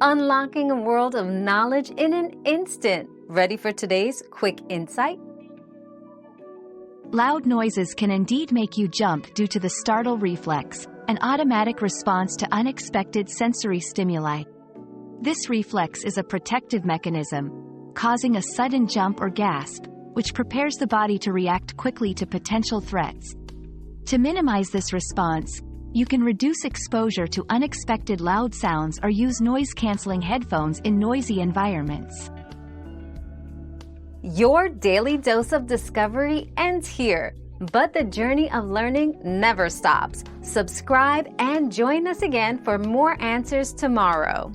unlocking a world of knowledge in an instant. Ready for today's quick insight? Loud noises can indeed make you jump due to the startle reflex, an automatic response to unexpected sensory stimuli. This reflex is a protective mechanism, causing a sudden jump or gasp, which prepares the body to react quickly to potential threats. To minimize this response, you can reduce exposure to unexpected loud sounds or use noise-canceling headphones in noisy environments. Your daily dose of discovery ends here, but the journey of learning never stops. Subscribe and join us again for more answers tomorrow.